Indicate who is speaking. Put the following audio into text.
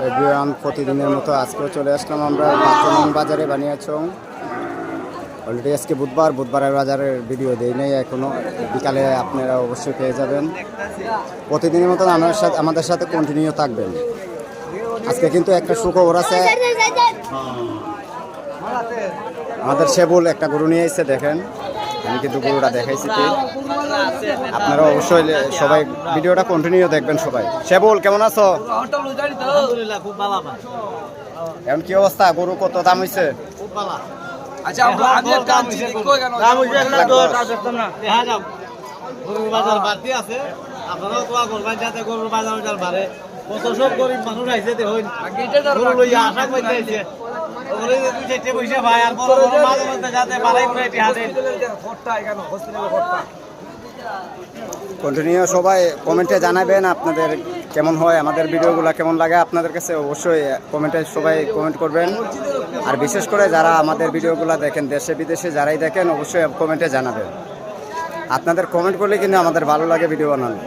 Speaker 1: Everyone, প্রতিদিনের মতো আজকেও চলে আসলাম আমরা বাচ্চন বাজারে বানিয়াচং। অলরেডি আজকে বুধবারের বাজারের ভিডিও দেই নাই এখনো, বিকালে আপনারা অবশ্যই পেয়ে যাবেন। প্রতিদিনের মতো আমাদের সাথে কন্টিনিউ থাকবেন। আজকে কিন্তু একটা সুখবর আছে, আমাদের সেবুল একটা গরু নিয়ে এসেছে। দেখেন, আমি কিন্তু গরুটা দেখাইছি কি, আপনারা অবশ্যই সবাই ভিডিওটা কন্টিনিউ দেখবেন সবাই। সেবুল, কেমন আছো? এখন কি অবস্থা? গরু কত দাম হয়েছে? কন্টিনিউ সবাই কমেন্টে জানাবেন আপনাদের কেমন হয়, আমাদের ভিডিওগুলো কেমন লাগে আপনাদের কাছে। অবশ্যই কমেন্টে সবাই কমেন্ট করবেন। আর বিশেষ করে যারা আমাদের ভিডিওগুলো দেখেন, দেশে বিদেশে যারাই দেখেন, অবশ্যই কমেন্টে জানাবেন। আপনাদের কমেন্ট করলে কিন্তু আমাদের ভালো লাগে ভিডিও বানানো।